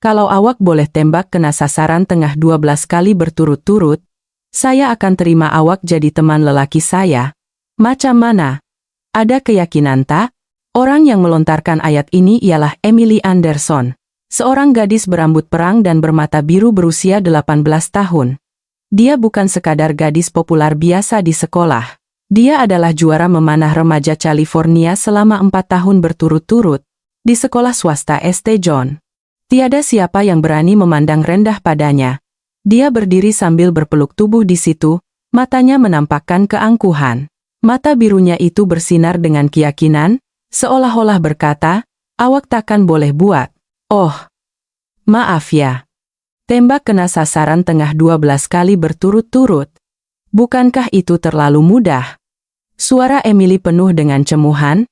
Kalau awak boleh tembak kena sasaran tengah 12 kali berturut-turut, saya akan terima awak jadi teman lelaki saya. Macam mana? Ada keyakinan tak? Orang yang melontarkan ayat ini ialah Emily Anderson, seorang gadis berambut perang dan bermata biru berusia 18 tahun. Dia bukan sekadar gadis populer biasa di sekolah. Dia adalah juara memanah remaja California selama 4 tahun berturut-turut di sekolah swasta St. John. Tiada siapa yang berani memandang rendah padanya. Dia berdiri sambil berpeluk tubuh di situ, matanya menampakkan keangkuhan. Mata birunya itu bersinar dengan keyakinan, seolah-olah berkata, awak takkan boleh buat. Oh, maaf ya. Tembak kena sasaran tengah 12 kali berturut-turut. Bukankah itu terlalu mudah? Suara Emily penuh dengan cemuhan.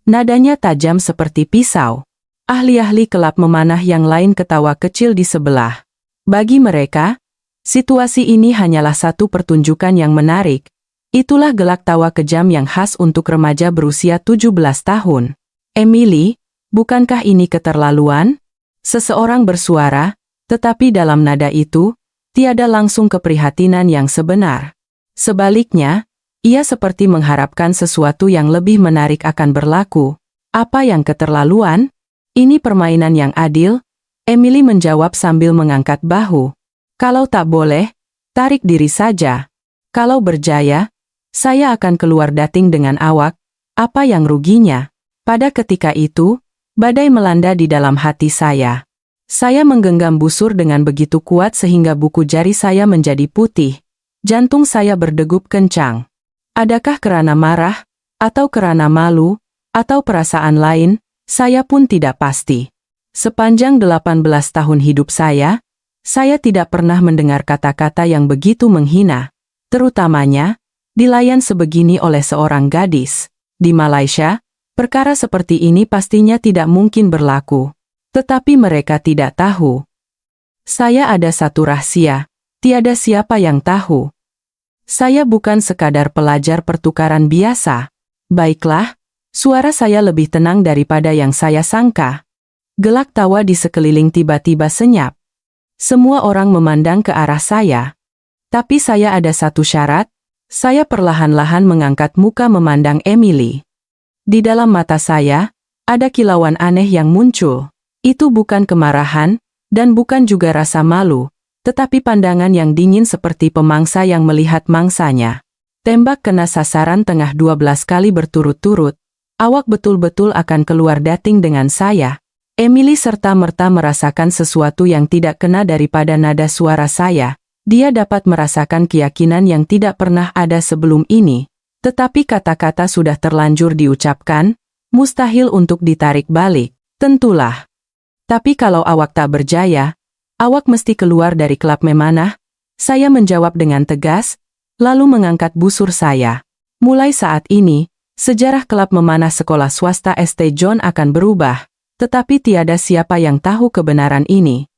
Nadanya tajam seperti pisau. Ahli-ahli kelab memanah yang lain ketawa kecil di sebelah. Bagi mereka, situasi ini hanyalah satu pertunjukan yang menarik. Itulah gelak tawa kejam yang khas untuk remaja berusia 17 tahun. Emily, bukankah ini keterlaluan? Seseorang bersuara, tetapi dalam nada itu, tiada langsung keprihatinan yang sebenar. Sebaliknya, ia seperti mengharapkan sesuatu yang lebih menarik akan berlaku. Apa yang keterlaluan? Ini permainan yang adil, Emily menjawab sambil mengangkat bahu. Kalau tak boleh, tarik diri saja. Kalau berjaya, saya akan keluar dating dengan awak, apa yang ruginya? Pada ketika itu, badai melanda di dalam hati saya. Saya menggenggam busur dengan begitu kuat sehingga buku jari saya menjadi putih. Jantung saya berdegup kencang. Adakah karena marah, atau karena malu, atau perasaan lain? Saya pun tidak pasti. Sepanjang 18 tahun hidup saya tidak pernah mendengar kata-kata yang begitu menghina. Terutamanya, dilayan sebegini oleh seorang gadis. Di Malaysia, perkara seperti ini pastinya tidak mungkin berlaku. Tetapi mereka tidak tahu. Saya ada satu rahasia, tiada siapa yang tahu. Saya bukan sekadar pelajar pertukaran biasa. Baiklah. Suara saya lebih tenang daripada yang saya sangka. Gelak tawa di sekeliling tiba-tiba senyap. Semua orang memandang ke arah saya. Tapi saya ada satu syarat. Saya perlahan-lahan mengangkat muka memandang Emily. Di dalam mata saya, ada kilauan aneh yang muncul. Itu bukan kemarahan, dan bukan juga rasa malu, tetapi pandangan yang dingin seperti pemangsa yang melihat mangsanya. Tembak kena sasaran tengah 12 kali berturut-turut. Awak betul-betul akan keluar dating dengan saya. Emily serta-merta merasakan sesuatu yang tidak kena daripada nada suara saya. Dia dapat merasakan keyakinan yang tidak pernah ada sebelum ini. Tetapi kata-kata sudah terlanjur diucapkan, mustahil untuk ditarik balik. Tentulah. Tapi kalau awak tak berjaya, awak mesti keluar dari klub memanah. Saya menjawab dengan tegas, lalu mengangkat busur saya. Mulai saat ini, sejarah klub memanah sekolah swasta St. John akan berubah, tetapi tiada siapa yang tahu kebenaran ini.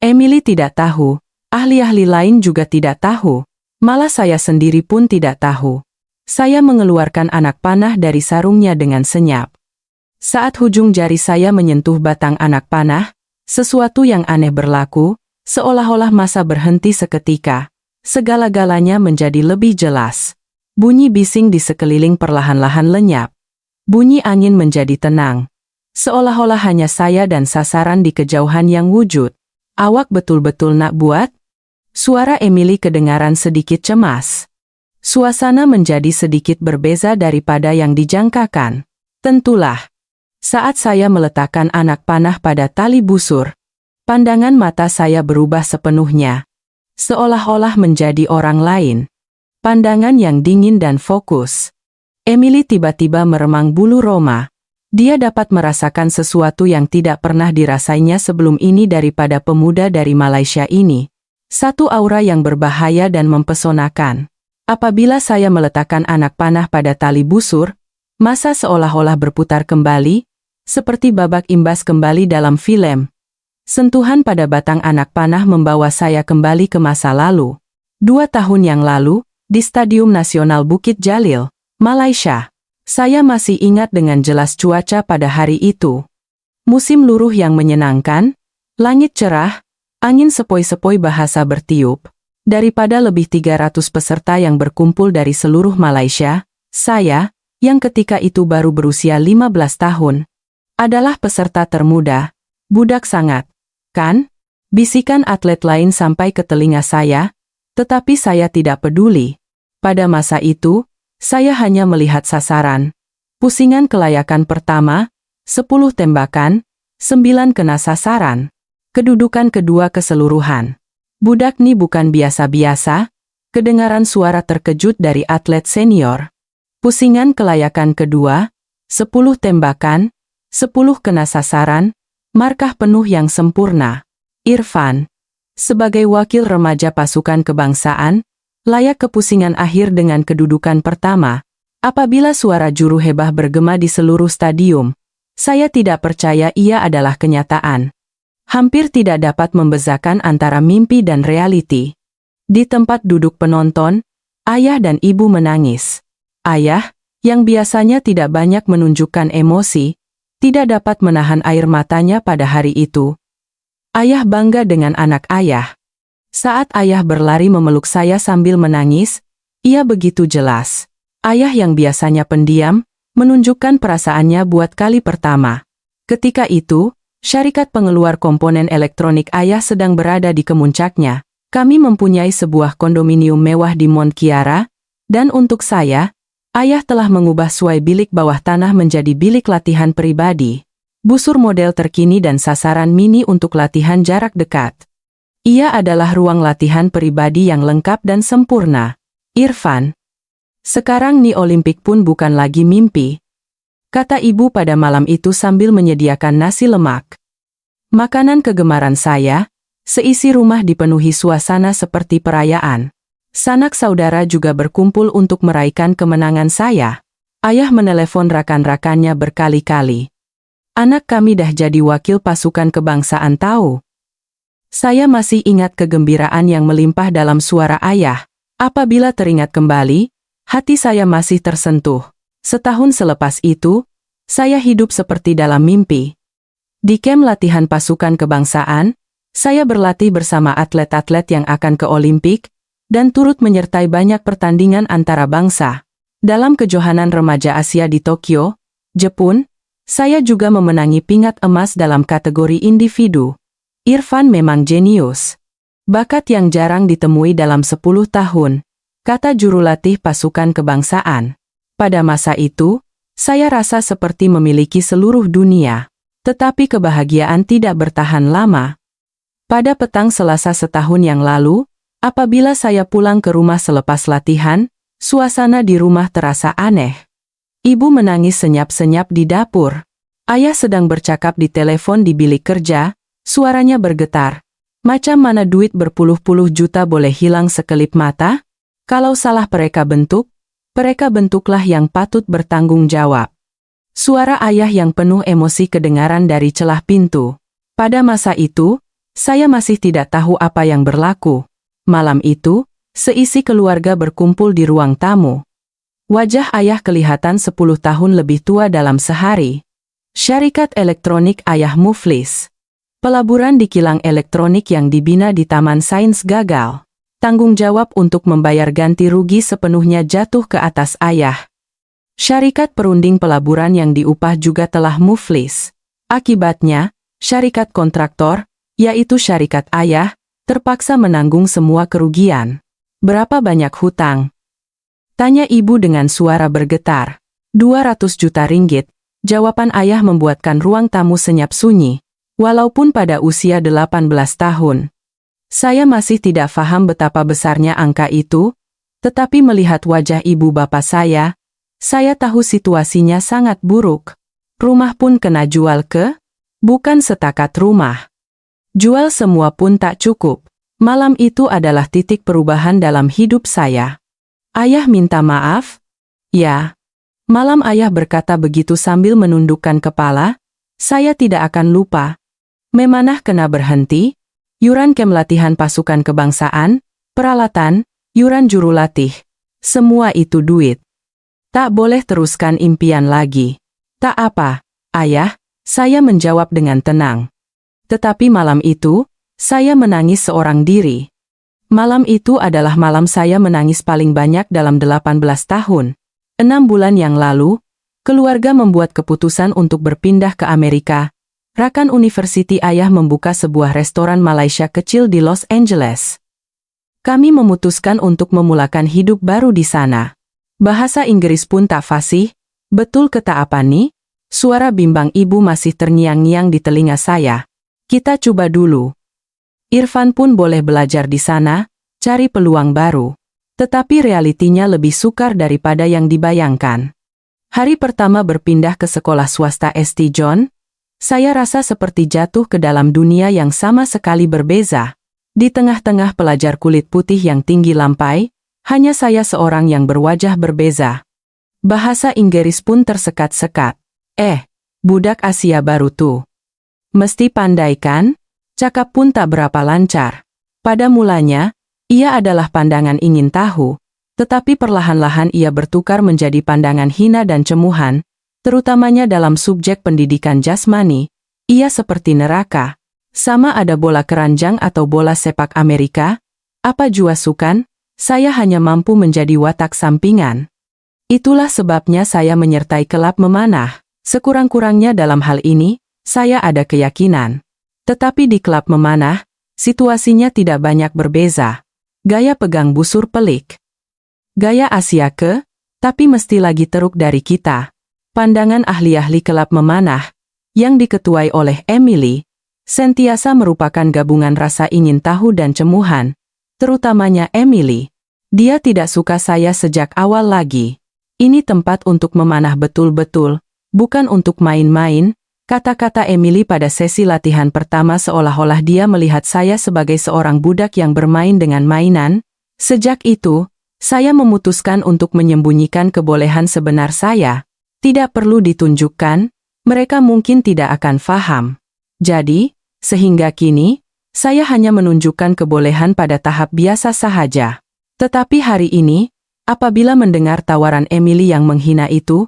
Emily tidak tahu, ahli-ahli lain juga tidak tahu, malah saya sendiri pun tidak tahu. Saya mengeluarkan anak panah dari sarungnya dengan senyap. Saat ujung jari saya menyentuh batang anak panah, sesuatu yang aneh berlaku, seolah-olah masa berhenti seketika. Segala-galanya menjadi lebih jelas. Bunyi bising di sekeliling perlahan-lahan lenyap. Bunyi angin menjadi tenang. Seolah-olah hanya saya dan sasaran di kejauhan yang wujud. Awak betul-betul nak buat? Suara Emily kedengaran sedikit cemas. Suasana menjadi sedikit berbeza daripada yang dijangkakan. Tentulah. Saat saya meletakkan anak panah pada tali busur, pandangan mata saya berubah sepenuhnya. Seolah-olah menjadi orang lain. Pandangan yang dingin dan fokus. Emily tiba-tiba meremang bulu roma. Dia dapat merasakan sesuatu yang tidak pernah dirasainya sebelum ini daripada pemuda dari Malaysia ini. Satu aura yang berbahaya dan mempesonakan. Apabila saya meletakkan anak panah pada tali busur, masa seolah-olah berputar kembali, seperti babak imbas kembali dalam film. Sentuhan pada batang anak panah membawa saya kembali ke masa lalu. 2 tahun yang lalu, di Stadium Nasional Bukit Jalil, Malaysia. Saya masih ingat dengan jelas cuaca pada hari itu. Musim luruh yang menyenangkan, Langit cerah, angin sepoi-sepoi bahasa bertiup. Daripada lebih 300 peserta yang berkumpul dari seluruh Malaysia, saya, yang ketika itu baru berusia 15 tahun, adalah peserta termuda. Budak sangat, kan? Bisikan atlet lain sampai ke telinga saya, tetapi saya tidak peduli. Pada masa itu, saya hanya melihat sasaran. Pusingan kelayakan pertama, 10 tembakan, 9 kena sasaran. Kedudukan kedua keseluruhan. Budak ni bukan biasa-biasa, kedengaran suara terkejut dari atlet senior. Pusingan kelayakan kedua, 10 tembakan, 10 kena sasaran, markah penuh yang sempurna. Irfan, sebagai wakil remaja pasukan kebangsaan, layak ke pusingan akhir dengan kedudukan pertama. Apabila suara juru hebah bergema di seluruh stadium, saya tidak percaya ia adalah kenyataan. Hampir tidak dapat membezakan antara mimpi dan realiti. Di tempat duduk penonton, ayah dan ibu menangis. Ayah, yang biasanya tidak banyak menunjukkan emosi, tidak dapat menahan air matanya pada hari itu. Ayah bangga dengan anak ayah. Saat ayah berlari memeluk saya sambil menangis, ia begitu jelas. Ayah yang biasanya pendiam, menunjukkan perasaannya buat kali pertama. Ketika itu, syarikat pengeluar komponen elektronik ayah sedang berada di kemuncaknya. Kami mempunyai sebuah kondominium mewah di Mont Kiara, dan untuk saya, ayah telah mengubah suai bilik bawah tanah menjadi bilik latihan pribadi. Busur model terkini dan sasaran mini untuk latihan jarak dekat. Ia adalah ruang latihan pribadi yang lengkap dan sempurna. Irfan, sekarang ni Olimpik pun bukan lagi mimpi, kata ibu pada malam itu sambil menyediakan nasi lemak. Makanan kegemaran saya, seisi rumah dipenuhi suasana seperti perayaan. Sanak saudara juga berkumpul untuk meraihkan kemenangan saya. Ayah menelepon rakan-rakannya berkali-kali. Anak kami dah jadi wakil pasukan kebangsaan tahu. Saya masih ingat kegembiraan yang melimpah dalam suara ayah. Apabila teringat kembali, hati saya masih tersentuh. Setahun selepas itu, saya hidup seperti dalam mimpi. Di kem latihan pasukan kebangsaan, saya berlatih bersama atlet-atlet yang akan ke Olimpik, dan turut menyertai banyak pertandingan antara bangsa. Dalam kejohanan remaja Asia di Tokyo, Jepun, saya juga memenangi pingat emas dalam kategori individu. Irfan memang jenius. Bakat yang jarang ditemui dalam 10 tahun, kata jurulatih pasukan kebangsaan. Pada masa itu, saya rasa seperti memiliki seluruh dunia. Tetapi kebahagiaan tidak bertahan lama. Pada petang Selasa setahun yang lalu, apabila saya pulang ke rumah selepas latihan, suasana di rumah terasa aneh. Ibu menangis senyap-senyap di dapur. Ayah sedang bercakap di telepon di bilik kerja, suaranya bergetar. Macam mana duit berpuluh-puluh juta boleh hilang sekelip mata? Kalau salah mereka bentuklah yang patut bertanggung jawab. Suara ayah yang penuh emosi kedengaran dari celah pintu. Pada masa itu, saya masih tidak tahu apa yang berlaku. Malam itu, seisi keluarga berkumpul di ruang tamu. Wajah ayah kelihatan 10 tahun lebih tua dalam sehari. Syarikat elektronik ayah Muflis. Pelaburan di kilang elektronik yang dibina di Taman Sains gagal. Tanggung jawab untuk membayar ganti rugi sepenuhnya jatuh ke atas ayah. Syarikat perunding pelaburan yang diupah juga telah muflis. Akibatnya, syarikat kontraktor, yaitu syarikat ayah, terpaksa menanggung semua kerugian. Berapa banyak hutang? Tanya ibu dengan suara bergetar. 200 juta ringgit, jawaban ayah membuatkan ruang tamu senyap sunyi. Walaupun pada usia 18 tahun. Saya masih tidak paham betapa besarnya angka itu, tetapi melihat wajah ibu bapak saya tahu situasinya sangat buruk. Rumah pun kena jual bukan setakat rumah. Jual semua pun tak cukup. Malam itu adalah titik perubahan dalam hidup saya. Ayah minta maaf? Ya. Malam ayah berkata begitu sambil menundukkan kepala, saya tidak akan lupa. Memanah kena berhenti. Yuran kem latihan pasukan kebangsaan, peralatan, yuran juru latih. Semua itu duit. Tak boleh teruskan impian lagi. Tak apa, ayah, saya menjawab dengan tenang. Tetapi malam itu, saya menangis seorang diri. Malam itu adalah malam saya menangis paling banyak dalam 18 tahun. 6 bulan yang lalu, keluarga membuat keputusan untuk berpindah ke Amerika. Rakan University ayah membuka sebuah restoran Malaysia kecil di Los Angeles. Kami memutuskan untuk memulakan hidup baru di sana. Bahasa Inggris pun tak fasih. Betul kata apa nih? Suara bimbang ibu masih terngiang-ngiang di telinga saya. Kita coba dulu. Irfan pun boleh belajar di sana, cari peluang baru. Tetapi realitinya lebih sukar daripada yang dibayangkan. Hari pertama berpindah ke sekolah swasta St. John, saya rasa seperti jatuh ke dalam dunia yang sama sekali berbeza. Di tengah-tengah pelajar kulit putih yang tinggi lampai, hanya saya seorang yang berwajah berbeza. Bahasa Inggris pun tersekat-sekat. Budak Asia baru tuh. Mesti pandai kan? Cakap pun tak berapa lancar. Pada mulanya, ia adalah pandangan ingin tahu, tetapi perlahan-lahan ia bertukar menjadi pandangan hina dan cemuhan, terutamanya dalam subjek pendidikan jasmani. Ia seperti neraka. Sama ada bola keranjang atau bola sepak Amerika, apa jua sukan, saya hanya mampu menjadi watak sampingan. Itulah sebabnya saya menyertai kelab memanah. Sekurang-kurangnya dalam hal ini, saya ada keyakinan. Tetapi di klub memanah, situasinya tidak banyak berbeza. Gaya pegang busur pelik. Gaya Asia tapi mesti lagi teruk dari kita. Pandangan ahli-ahli kelab memanah, yang diketuai oleh Emily, sentiasa merupakan gabungan rasa ingin tahu dan cemuhan, terutamanya Emily. Dia tidak suka saya sejak awal lagi. Ini tempat untuk memanah betul-betul, bukan untuk main-main. Kata-kata Emily pada sesi latihan pertama seolah-olah dia melihat saya sebagai seorang budak yang bermain dengan mainan. Sejak itu, saya memutuskan untuk menyembunyikan kebolehan sebenar saya. Tidak perlu ditunjukkan, mereka mungkin tidak akan faham. Jadi, sehingga kini, saya hanya menunjukkan kebolehan pada tahap biasa sahaja. Tetapi hari ini, apabila mendengar tawaran Emily yang menghina itu,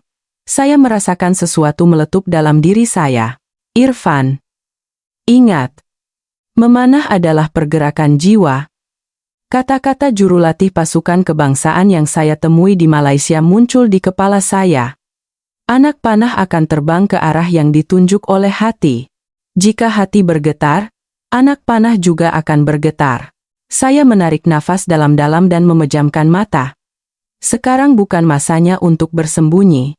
saya merasakan sesuatu meletup dalam diri saya. Irfan. Ingat, memanah adalah pergerakan jiwa. Kata-kata jurulatih pasukan kebangsaan yang saya temui di Malaysia muncul di kepala saya. Anak panah akan terbang ke arah yang ditunjuk oleh hati. Jika hati bergetar, anak panah juga akan bergetar. Saya menarik nafas dalam-dalam dan memejamkan mata. Sekarang bukan masanya untuk bersembunyi.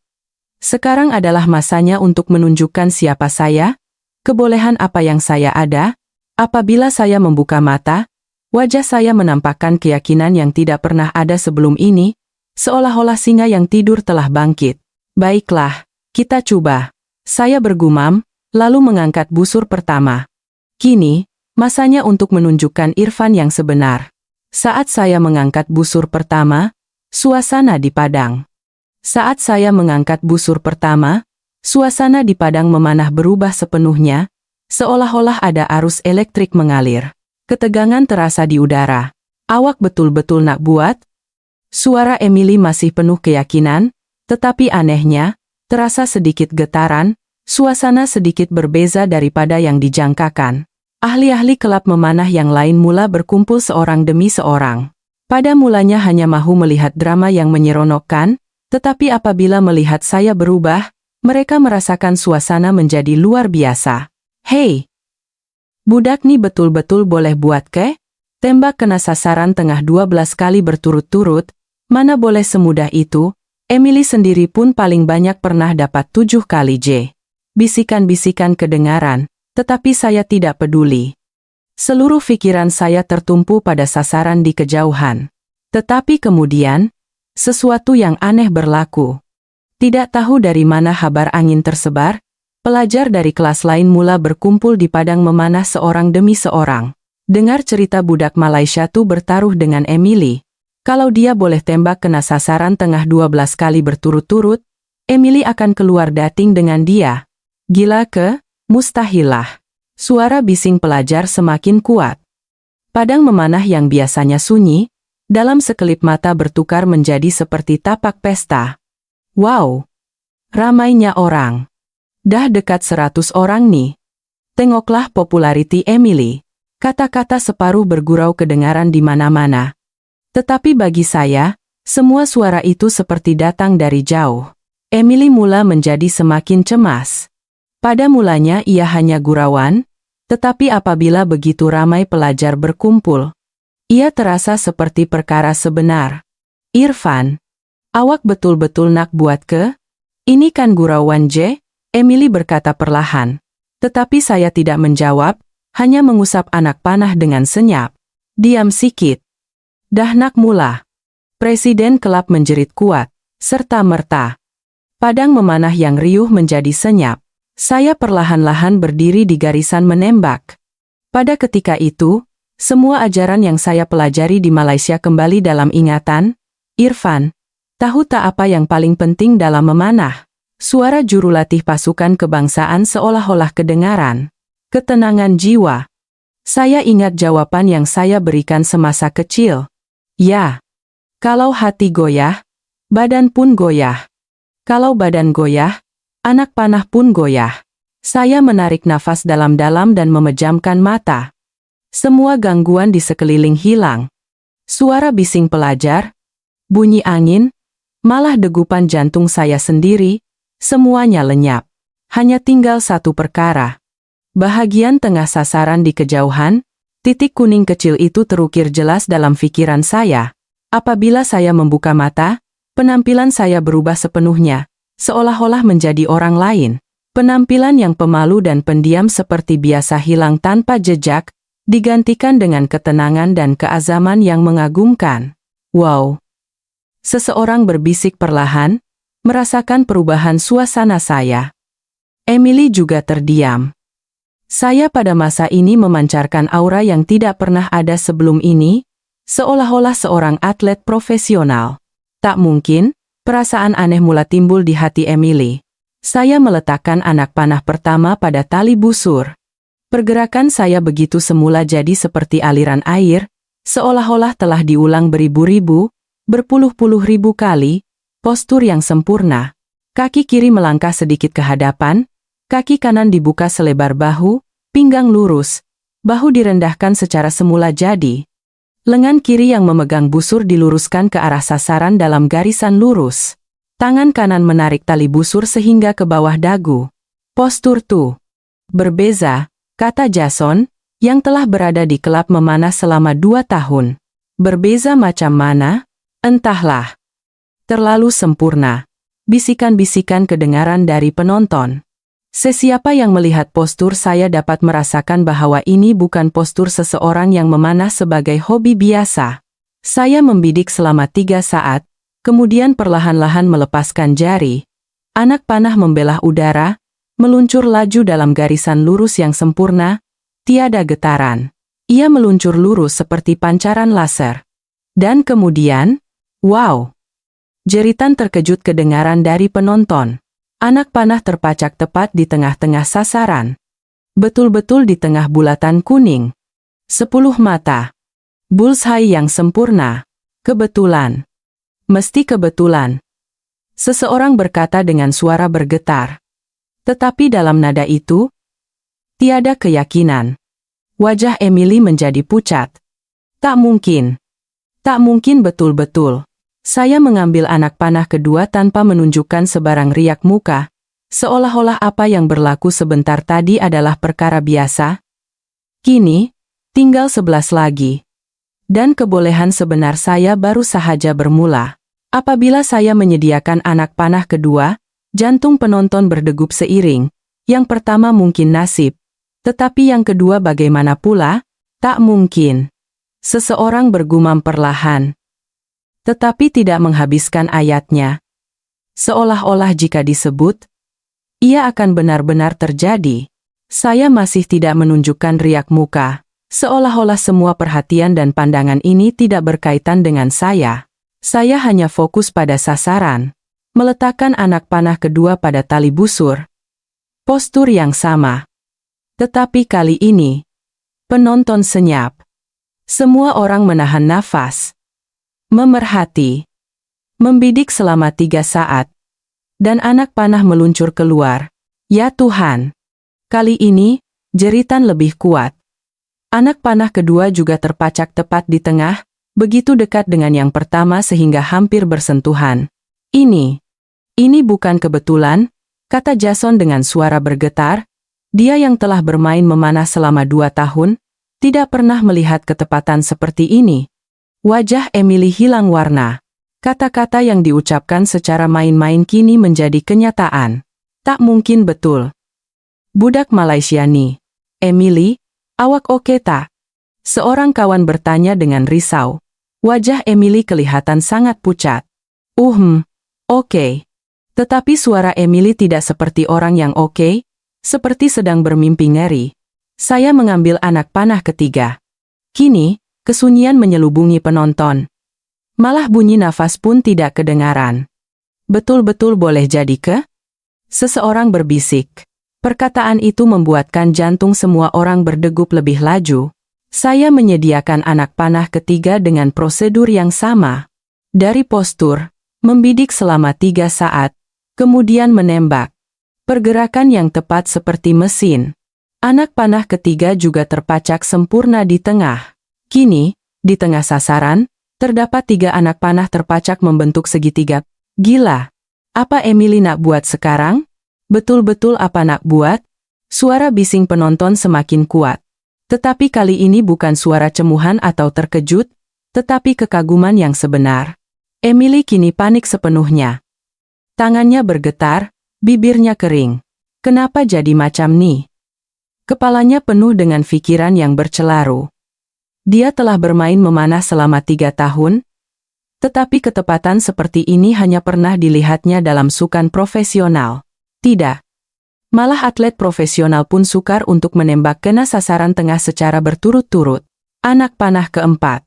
Sekarang adalah masanya untuk menunjukkan siapa saya, kebolehan apa yang saya ada. Apabila saya membuka mata, wajah saya menampakkan keyakinan yang tidak pernah ada sebelum ini, seolah-olah singa yang tidur telah bangkit. Baiklah, kita coba. Saya bergumam, lalu mengangkat busur pertama. Kini, masanya untuk menunjukkan Irfan yang sebenar. Saat saya mengangkat busur pertama, suasana di padang. Saat saya mengangkat busur pertama, suasana di padang memanah berubah sepenuhnya, seolah-olah ada arus elektrik mengalir. Ketegangan terasa di udara. Awak betul-betul nak buat? Suara Emily masih penuh keyakinan, tetapi anehnya, terasa sedikit getaran, suasana sedikit berbeza daripada yang dijangkakan. Ahli-ahli kelab memanah yang lain mula berkumpul seorang demi seorang. Pada mulanya hanya mahu melihat drama yang menyeronokkan, tetapi apabila melihat saya berubah, mereka merasakan suasana menjadi luar biasa. Hei! Budak nih betul-betul boleh buat ke? Tembak kena sasaran tengah 12 kali berturut-turut, mana boleh semudah itu? Emily sendiri pun paling banyak pernah dapat 7 kali J. Bisikan-bisikan kedengaran, tetapi saya tidak peduli. Seluruh pikiran saya tertumpu pada sasaran di kejauhan. Tetapi kemudian, sesuatu yang aneh berlaku. Tidak tahu dari mana habar angin tersebar, pelajar dari kelas lain mula berkumpul di padang memanah seorang demi seorang. Dengar cerita budak Malaysia tuh bertaruh dengan Emily. Kalau dia boleh tembak kena sasaran tengah 12 kali berturut-turut, Emily akan keluar dating dengan dia. Gila ke? Mustahilah. Suara bising pelajar semakin kuat. Padang memanah yang biasanya sunyi, dalam sekelip mata bertukar menjadi seperti tapak pesta. Wow! Ramainya orang. Dah dekat 100 orang nih. Tengoklah populariti Emily. Kata-kata separuh bergurau kedengaran di mana-mana. Tetapi bagi saya, semua suara itu seperti datang dari jauh. Emily mula menjadi semakin cemas. Pada mulanya ia hanya gurauan, tetapi apabila begitu ramai pelajar berkumpul, ia terasa seperti perkara sebenar. Irfan, awak betul-betul nak buat ke? Ini kan gurauan J? Emily berkata perlahan. Tetapi saya tidak menjawab, hanya mengusap anak panah dengan senyap. Diam sikit. Dahnak mula. Presiden kelab menjerit kuat, serta-merta. Padang memanah yang riuh menjadi senyap. Saya perlahan-lahan berdiri di garisan menembak. Pada ketika itu, semua ajaran yang saya pelajari di Malaysia kembali dalam ingatan. Irfan, tahu tak apa yang paling penting dalam memanah? Suara jurulatih pasukan kebangsaan seolah-olah kedengaran. Ketenangan jiwa. Saya ingat jawaban yang saya berikan semasa kecil. Ya. Kalau hati goyah, badan pun goyah. Kalau badan goyah, anak panah pun goyah. Saya menarik nafas dalam-dalam dan memejamkan mata. Semua gangguan di sekeliling hilang. Suara bising pelajar, bunyi angin, malah degupan jantung saya sendiri, semuanya lenyap. Hanya tinggal satu perkara. Bahagian tengah sasaran di kejauhan, titik kuning kecil itu terukir jelas dalam pikiran saya. Apabila saya membuka mata, penampilan saya berubah sepenuhnya, seolah-olah menjadi orang lain. Penampilan yang pemalu dan pendiam seperti biasa hilang tanpa jejak, digantikan dengan ketenangan dan keazaman yang mengagumkan. Wow! Seseorang berbisik perlahan, merasakan perubahan suasana saya. Emily juga terdiam. Saya pada masa ini memancarkan aura yang tidak pernah ada sebelum ini, seolah-olah seorang atlet profesional. Tak mungkin, perasaan aneh mula timbul di hati Emily. Saya meletakkan anak panah pertama pada tali busur. Pergerakan saya begitu semula jadi seperti aliran air, seolah-olah telah diulang beribu-ribu, berpuluh-puluh ribu kali, postur yang sempurna. Kaki kiri melangkah sedikit ke hadapan, kaki kanan dibuka selebar bahu, pinggang lurus, bahu direndahkan secara semula jadi. Lengan kiri yang memegang busur diluruskan ke arah sasaran dalam garisan lurus. Tangan kanan menarik tali busur sehingga ke bawah dagu. Postur tuh berbeza, kata Jason, yang telah berada di kelab memanah selama 2 tahun. Berbeza macam mana? Entahlah. Terlalu sempurna. Bisikan-bisikan kedengaran dari penonton. Sesiapa yang melihat postur saya dapat merasakan bahwa ini bukan postur seseorang yang memanah sebagai hobi biasa. Saya membidik selama 3 saat, kemudian perlahan-lahan melepaskan jari. Anak panah membelah udara, meluncur laju dalam garisan lurus yang sempurna, tiada getaran. Ia meluncur lurus seperti pancaran laser. Dan kemudian, wow! Jeritan terkejut kedengaran dari penonton. Anak panah terpacak tepat di tengah-tengah sasaran. Betul-betul di tengah bulatan kuning. 10 mata. Bullseye yang sempurna. Kebetulan. Mesti kebetulan. Seseorang berkata dengan suara bergetar. Tetapi dalam nada itu, tiada keyakinan. Wajah Emily menjadi pucat. Tak mungkin. Tak mungkin betul-betul. Saya mengambil anak panah kedua tanpa menunjukkan sebarang riak muka, seolah-olah apa yang berlaku sebentar tadi adalah perkara biasa. Kini, tinggal 11 lagi. Dan kebolehan sebenar saya baru sahaja bermula. Apabila saya menyediakan anak panah kedua, jantung penonton berdegup seiring. Yang pertama mungkin nasib, tetapi yang kedua bagaimana pula? Tak mungkin. Seseorang bergumam perlahan. Tetapi tidak menghabiskan ayatnya. Seolah-olah jika disebut, ia akan benar-benar terjadi. Saya masih tidak menunjukkan riak muka, seolah-olah semua perhatian dan pandangan ini tidak berkaitan dengan saya. Saya hanya fokus pada sasaran, meletakkan anak panah kedua pada tali busur. Postur yang sama. Tetapi kali ini, penonton senyap. Semua orang menahan nafas. Memerhati. Membidik selama 3 saat. Dan anak panah meluncur keluar. Ya Tuhan. Kali ini, Jeritan lebih kuat. Anak panah kedua juga terpacak tepat di tengah, begitu dekat dengan yang pertama sehingga hampir bersentuhan. Ini bukan kebetulan, kata Jason dengan suara bergetar. Dia yang telah bermain memanah selama 2 tahun, tidak pernah melihat ketepatan seperti ini. Wajah Emily hilang warna. Kata-kata yang diucapkan secara main-main kini menjadi kenyataan. Tak mungkin betul. Budak Malaysia nih. Emily, awak oke tak? Seorang kawan bertanya dengan risau. Wajah Emily kelihatan sangat pucat. Oke. Tetapi suara Emily tidak seperti orang yang oke, seperti sedang bermimpi ngeri. Saya mengambil anak panah ketiga. Kini, kesunyian menyelubungi penonton. Malah bunyi nafas pun tidak kedengaran. Betul-betul boleh jadi ke? Seseorang berbisik. Perkataan itu membuatkan jantung semua orang berdegup lebih laju. Saya menyediakan anak panah ketiga dengan prosedur yang sama. Dari postur, membidik selama 3 saat, kemudian menembak. Pergerakan yang tepat seperti mesin. Anak panah ketiga juga terpacak sempurna di tengah. Kini, di tengah sasaran, terdapat 3 anak panah terpacak membentuk segitiga. Gila! Apa Emily nak buat sekarang? Betul-betul apa nak buat? Suara bising penonton semakin kuat. Tetapi kali ini bukan suara cemuhan atau terkejut, tetapi kekaguman yang sebenar. Emily kini panik sepenuhnya. Tangannya bergetar, bibirnya kering. Kenapa jadi macam nih? Kepalanya penuh dengan pikiran yang bercelaru. Dia telah bermain memanah selama 3 tahun, tetapi ketepatan seperti ini hanya pernah dilihatnya dalam sukan profesional. Tidak. Malah atlet profesional pun sukar untuk menembak kena sasaran tengah secara berturut-turut. Anak panah keempat.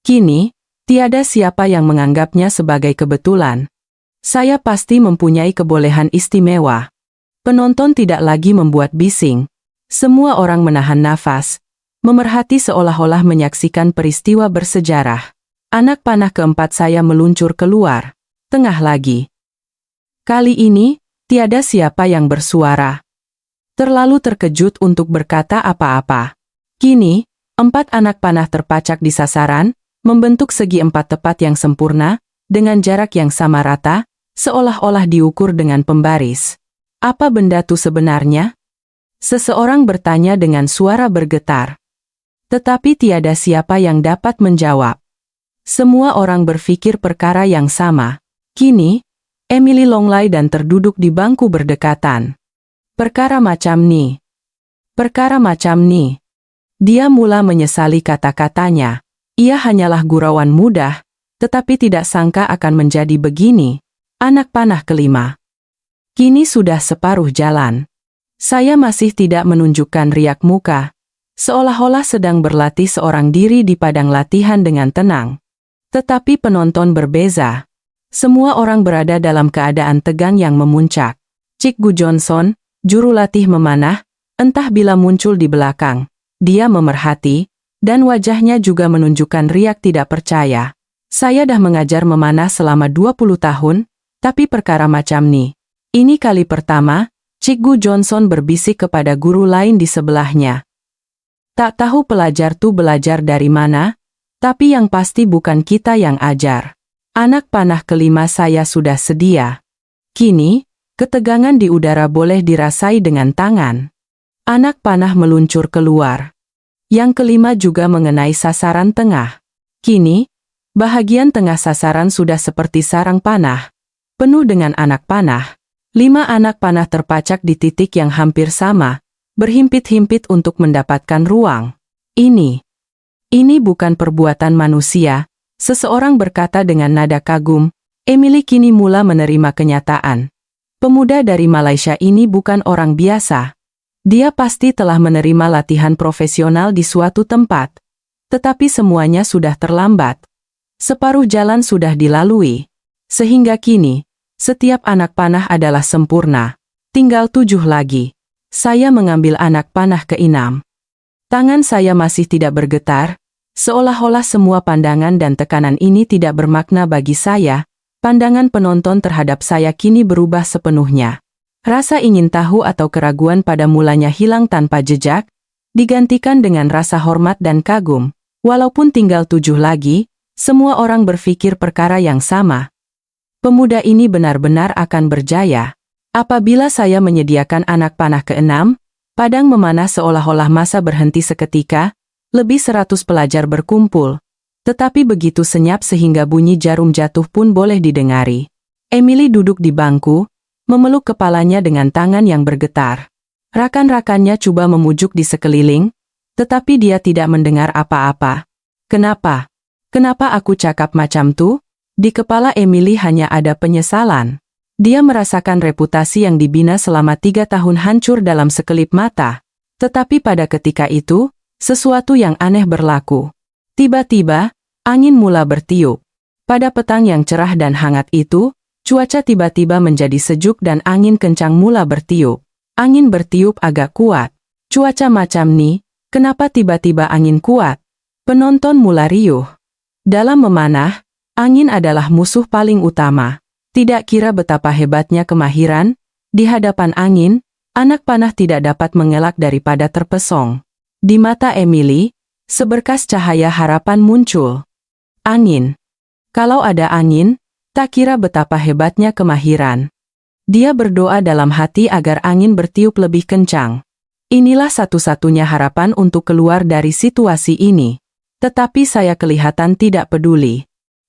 Kini, tiada siapa yang menganggapnya sebagai kebetulan. Saya pasti mempunyai kebolehan istimewa. Penonton tidak lagi membuat bising. Semua orang menahan nafas, memerhati seolah-olah menyaksikan peristiwa bersejarah. Anak panah keempat saya meluncur keluar. Tengah lagi. Kali ini, tiada siapa yang bersuara. Terlalu terkejut untuk berkata apa-apa. Kini, 4 anak panah terpacak di sasaran, membentuk segi 4 tepat yang sempurna, dengan jarak yang sama rata, seolah-olah diukur dengan pembaris. Apa benda itu sebenarnya? Seseorang bertanya dengan suara bergetar. Tetapi tiada siapa yang dapat menjawab. Semua orang berpikir perkara yang sama. Kini, Emily longlai dan terduduk di bangku berdekatan. Perkara macam nih. Dia mula menyesali kata-katanya. Ia hanyalah gurauan mudah, tetapi tidak sangka akan menjadi begini. Anak panah kelima. Kini sudah separuh jalan. Saya masih tidak menunjukkan riak muka, seolah-olah sedang berlatih seorang diri di padang latihan dengan tenang. Tetapi penonton berbeza. Semua orang berada dalam keadaan tegang yang memuncak. Cikgu Johnson, juru latih memanah, entah bila muncul di belakang. Dia memerhati, dan wajahnya juga menunjukkan riak tidak percaya. Saya dah mengajar memanah selama 20 tahun, tapi perkara macam nih. Ini kali pertama, Cikgu Johnson berbisik kepada guru lain di sebelahnya. Tak tahu pelajar tuh belajar dari mana, tapi yang pasti bukan kita yang ajar. Anak panah kelima saya sudah sedia. Kini, ketegangan di udara boleh dirasai dengan tangan. Anak panah meluncur keluar. Yang kelima juga mengenai sasaran tengah. Kini, bahagian tengah sasaran sudah seperti sarang panah, penuh dengan anak panah. 5 anak panah terpacak di titik yang hampir sama, berhimpit-himpit untuk mendapatkan ruang. Ini bukan perbuatan manusia. Seseorang berkata dengan nada kagum. Emily kini mula menerima kenyataan. Pemuda dari Malaysia ini bukan orang biasa. Dia pasti telah menerima latihan profesional di suatu tempat. Tetapi semuanya sudah terlambat. Separuh jalan sudah dilalui. Sehingga kini, setiap anak panah adalah sempurna. Tinggal 7 lagi. Saya mengambil anak panah ke-6. Tangan saya masih tidak bergetar. Seolah-olah semua pandangan dan tekanan ini tidak bermakna bagi saya, pandangan penonton terhadap saya kini berubah sepenuhnya. Rasa ingin tahu atau keraguan pada mulanya hilang tanpa jejak, digantikan dengan rasa hormat dan kagum. Walaupun tinggal 7 lagi, semua orang berpikir perkara yang sama. Pemuda ini benar-benar akan berjaya. Apabila saya menyediakan anak panah ke-6, padang memanah seolah-olah masa berhenti seketika, lebih 100 pelajar berkumpul. Tetapi begitu senyap sehingga bunyi jarum jatuh pun boleh didengari. Emily duduk di bangku, memeluk kepalanya dengan tangan yang bergetar. Rakan-rakannya coba memujuk di sekeliling, tetapi dia tidak mendengar apa-apa. Kenapa? Kenapa aku cakap macam tuh? Di kepala Emily hanya ada penyesalan. Dia merasakan reputasi yang dibina selama 3 tahun hancur dalam sekelip mata. Tetapi pada ketika itu, sesuatu yang aneh berlaku. Tiba-tiba, angin mula bertiup. Pada petang yang cerah dan hangat itu, cuaca tiba-tiba menjadi sejuk dan angin kencang mula bertiup. Angin bertiup agak kuat. Cuaca macam nih, kenapa tiba-tiba angin kuat? Penonton mula riuh. Dalam memanah, angin adalah musuh paling utama. Tidak kira betapa hebatnya kemahiran, di hadapan angin, anak panah tidak dapat mengelak daripada terpesong. Di mata Emily, seberkas cahaya harapan muncul. Angin. Kalau ada angin, tak kira betapa hebatnya kemahiran. Dia berdoa dalam hati agar angin bertiup lebih kencang. Inilah satu-satunya harapan untuk keluar dari situasi ini. Tetapi saya kelihatan tidak peduli.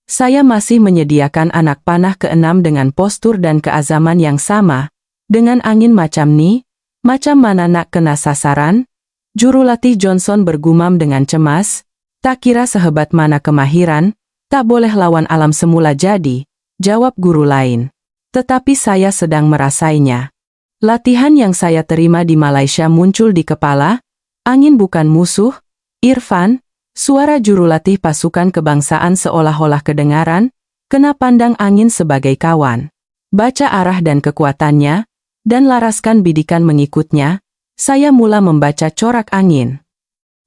Saya masih menyediakan anak panah ke-6 dengan postur dan keazaman yang sama. Dengan angin macam nih, macam mana nak kena sasaran? Jurulatih Johnson bergumam dengan cemas. Tak kira sehebat mana kemahiran, tak boleh lawan alam semula jadi. Jawab guru lain. Tetapi saya sedang merasainya. Latihan yang saya terima di Malaysia muncul di kepala. Angin bukan musuh. Irfan, suara jurulatih pasukan kebangsaan seolah-olah kedengaran. Kena pandang angin sebagai kawan. Baca arah dan kekuatannya, dan laraskan bidikan mengikutnya. Saya mula membaca corak angin.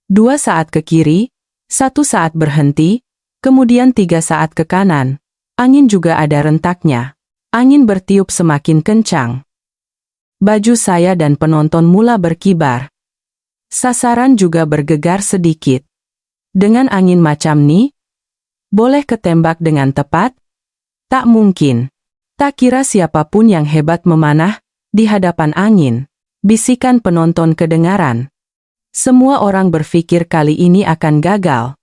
2 saat ke kiri, 1 saat berhenti, kemudian 3 saat ke kanan. Angin juga ada rentaknya. Angin bertiup semakin kencang. Baju saya dan penonton mula berkibar. Sasaran juga bergegar sedikit. Dengan angin macam nih, boleh ketembak dengan tepat? Tak mungkin. Tak kira siapapun yang hebat memanah di hadapan angin. Bisikan penonton kedengaran. Semua orang berpikir kali ini akan gagal.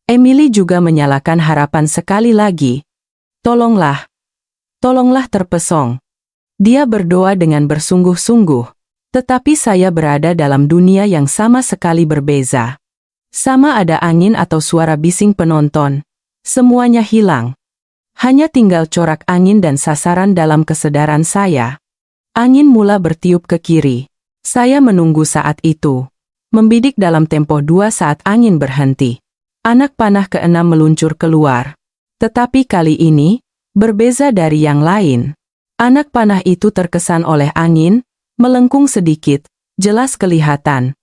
Emily juga menyalakan harapan sekali lagi. Tolonglah. Tolonglah terpesong. Dia berdoa dengan bersungguh-sungguh. Tetapi saya berada dalam dunia yang sama sekali berbeza. Sama ada angin atau suara bising penonton. Semuanya hilang. Hanya tinggal corak angin dan sasaran dalam kesedaran saya. Angin mula bertiup ke kiri. Saya menunggu saat itu. Membidik dalam tempo 2 saat angin berhenti. Anak panah ke-6 meluncur keluar. Tetapi kali ini, berbeza dari yang lain. Anak panah itu terkesan oleh angin, melengkung sedikit, jelas kelihatan.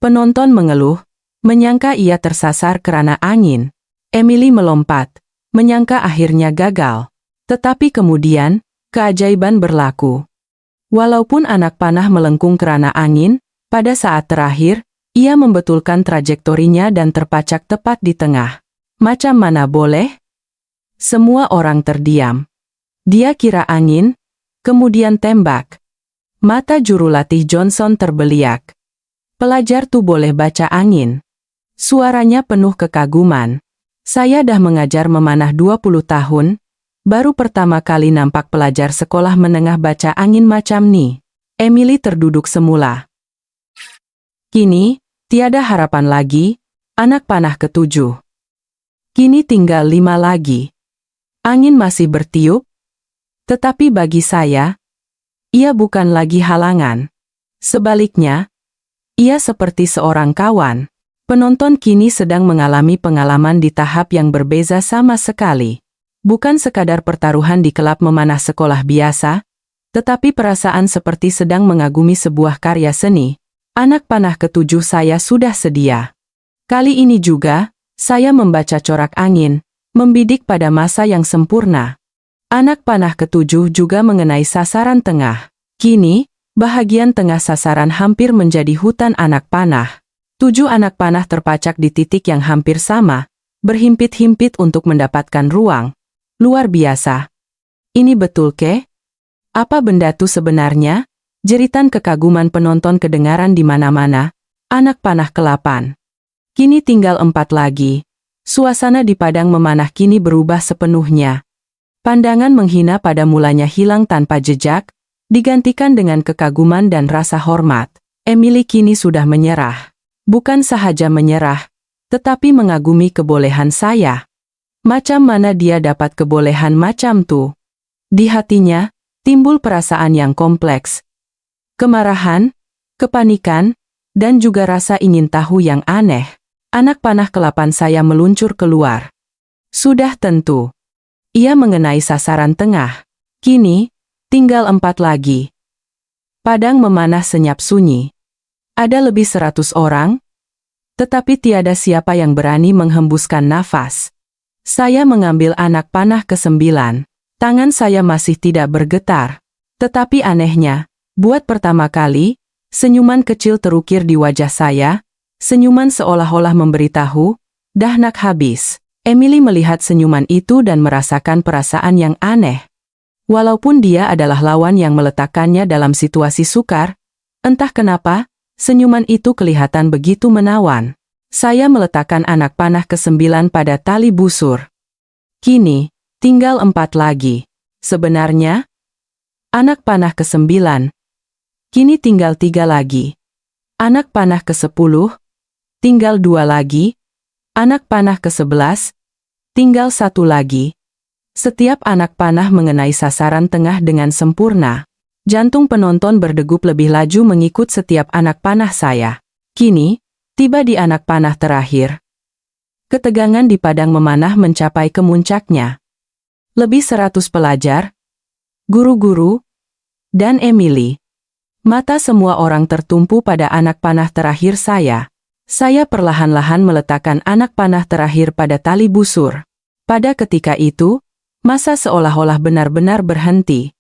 Penonton mengeluh, menyangka ia tersasar kerana angin. Emily melompat, menyangka akhirnya gagal. Tetapi kemudian, keajaiban berlaku. Walaupun anak panah melengkung kerana angin, pada saat terakhir, ia membetulkan trajektorinya dan terpacak tepat di tengah. Macam mana boleh? Semua orang terdiam. Dia kira angin, kemudian tembak. Mata jurulatih Johnson terbeliak. Pelajar tuh boleh baca angin. Suaranya penuh kekaguman. Saya dah mengajar memanah 20 tahun, baru pertama kali nampak pelajar sekolah menengah baca angin macam nih. Emily terduduk semula. Kini, tiada harapan lagi, anak panah ke-7. Kini tinggal 5 lagi. Angin masih bertiup, tetapi bagi saya, ia bukan lagi halangan. Sebaliknya, ia seperti seorang kawan. Penonton kini sedang mengalami pengalaman di tahap yang berbeza sama sekali. Bukan sekadar pertaruhan di kelab memanah sekolah biasa, tetapi perasaan seperti sedang mengagumi sebuah karya seni. Anak panah ke-7 saya sudah sedia. Kali ini juga, saya membaca corak angin, membidik pada masa yang sempurna. Anak panah ke-7 juga mengenai sasaran tengah. Kini, bahagian tengah sasaran hampir menjadi hutan anak panah. 7 anak panah terpacak di titik yang hampir sama, berhimpit-himpit untuk mendapatkan ruang. Luar biasa. Ini betul ke? Apa benda itu sebenarnya? Jeritan kekaguman penonton kedengaran di mana-mana. Anak panah ke-8. Kini tinggal 4 lagi. Suasana di padang memanah kini berubah sepenuhnya. Pandangan menghina pada mulanya hilang tanpa jejak, digantikan dengan kekaguman dan rasa hormat. Emily kini sudah menyerah. Bukan sahaja menyerah, tetapi mengagumi kebolehan saya. Macam mana dia dapat kebolehan macam tu? Di hatinya, timbul perasaan yang kompleks. Kemarahan, kepanikan, dan juga rasa ingin tahu yang aneh. Anak panah ke-8 saya meluncur keluar. Sudah tentu. Ia mengenai sasaran tengah. Kini, tinggal 4 lagi. Padang memanah senyap sunyi. Ada lebih 100 orang, tetapi tiada siapa yang berani menghembuskan nafas. Saya mengambil anak panah ke-9. Tangan saya masih tidak bergetar. Tetapi anehnya, buat pertama kali, senyuman kecil terukir di wajah saya, senyuman seolah-olah memberitahu, dah nak habis. Emily melihat senyuman itu dan merasakan perasaan yang aneh. Walaupun dia adalah lawan yang meletakkannya dalam situasi sukar, entah kenapa, senyuman itu kelihatan begitu menawan. Saya meletakkan anak panah ke-9 pada tali busur. Kini, tinggal 4 lagi. Sebenarnya, anak panah ke-9. Kini tinggal 3 lagi. Anak panah ke-10. Tinggal 2 lagi. Anak panah ke-11, tinggal 1 lagi. Setiap anak panah mengenai sasaran tengah dengan sempurna. Jantung penonton berdegup lebih laju mengikut setiap anak panah saya. Kini, tiba di anak panah terakhir. Ketegangan di padang memanah mencapai kemuncaknya. Lebih 100 pelajar, guru-guru, dan Emily. Mata semua orang tertumpu pada anak panah terakhir saya. Saya perlahan-lahan meletakkan anak panah terakhir pada tali busur. Pada ketika itu, masa seolah-olah benar-benar berhenti.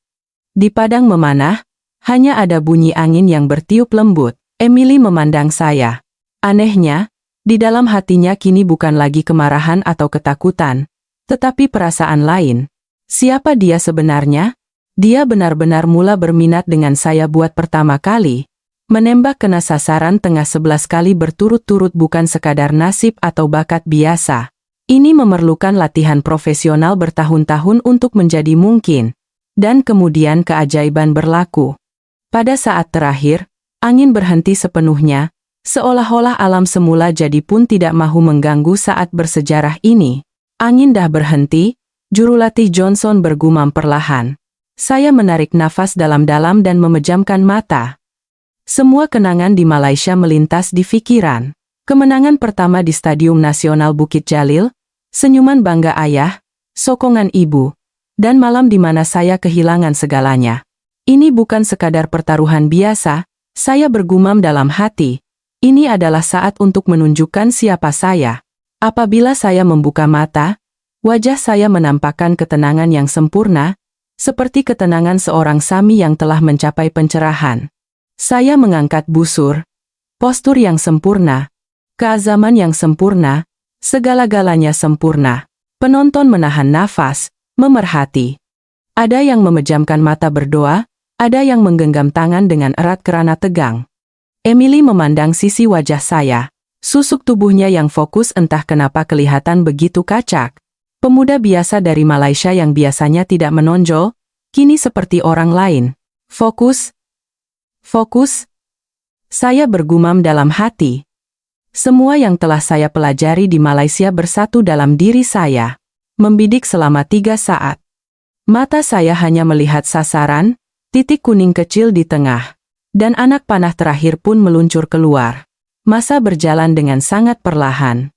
Di padang memanah, hanya ada bunyi angin yang bertiup lembut. Emily memandang saya. Anehnya, di dalam hatinya kini bukan lagi kemarahan atau ketakutan, tetapi perasaan lain. Siapa dia sebenarnya? Dia benar-benar mula berminat dengan saya buat pertama kali. Menembak kena sasaran tengah 11 kali berturut-turut bukan sekadar nasib atau bakat biasa. Ini memerlukan latihan profesional bertahun-tahun untuk menjadi mungkin. Dan kemudian keajaiban berlaku. Pada saat terakhir, angin berhenti sepenuhnya, seolah-olah alam semula jadi pun tidak mahu mengganggu saat bersejarah ini. Angin dah berhenti, jurulatih Johnson bergumam perlahan. Saya menarik nafas dalam-dalam dan memejamkan mata. Semua kenangan di Malaysia melintas di pikiran. Kemenangan pertama di Stadium Nasional Bukit Jalil, senyuman bangga ayah, sokongan ibu, dan malam di mana saya kehilangan segalanya. Ini bukan sekadar pertaruhan biasa, saya bergumam dalam hati. Ini adalah saat untuk menunjukkan siapa saya. Apabila saya membuka mata, wajah saya menampakkan ketenangan yang sempurna, seperti ketenangan seorang Sami yang telah mencapai pencerahan. Saya mengangkat busur, postur yang sempurna, keazaman yang sempurna, segala-galanya sempurna. Penonton menahan nafas, memerhati. Ada yang memejamkan mata berdoa, ada yang menggenggam tangan dengan erat kerana tegang. Emily memandang sisi wajah saya. Susuk tubuhnya yang fokus entah kenapa kelihatan begitu kacak. Pemuda biasa dari Malaysia yang biasanya tidak menonjol, kini seperti orang lain. Fokus. Fokus. Saya bergumam dalam hati. Semua yang telah saya pelajari di Malaysia bersatu dalam diri saya. Membidik selama 3 saat. Mata saya hanya melihat sasaran, titik kuning kecil di tengah. Dan anak panah terakhir pun meluncur keluar. Masa berjalan dengan sangat perlahan.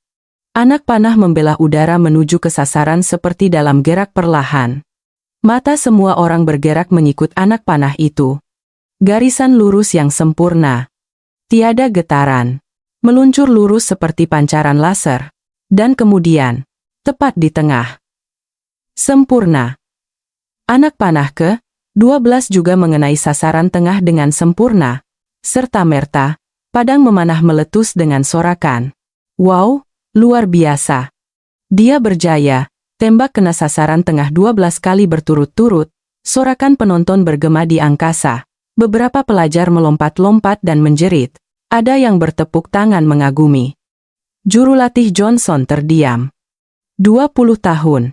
Anak panah membelah udara menuju ke sasaran seperti dalam gerak perlahan. Mata semua orang bergerak mengikut anak panah itu. Garisan lurus yang sempurna. Tiada getaran. Meluncur lurus seperti pancaran laser. Dan kemudian, tepat di tengah. Sempurna. Anak panah ke 12 juga mengenai sasaran tengah dengan sempurna. Serta-merta, padang memanah meletus dengan sorakan. Wow, luar biasa. Dia berjaya, tembak kena sasaran tengah 12 kali berturut-turut, sorakan penonton bergema di angkasa. Beberapa pelajar melompat-lompat dan menjerit. Ada yang bertepuk tangan mengagumi. Jurulatih Johnson terdiam. 20 tahun.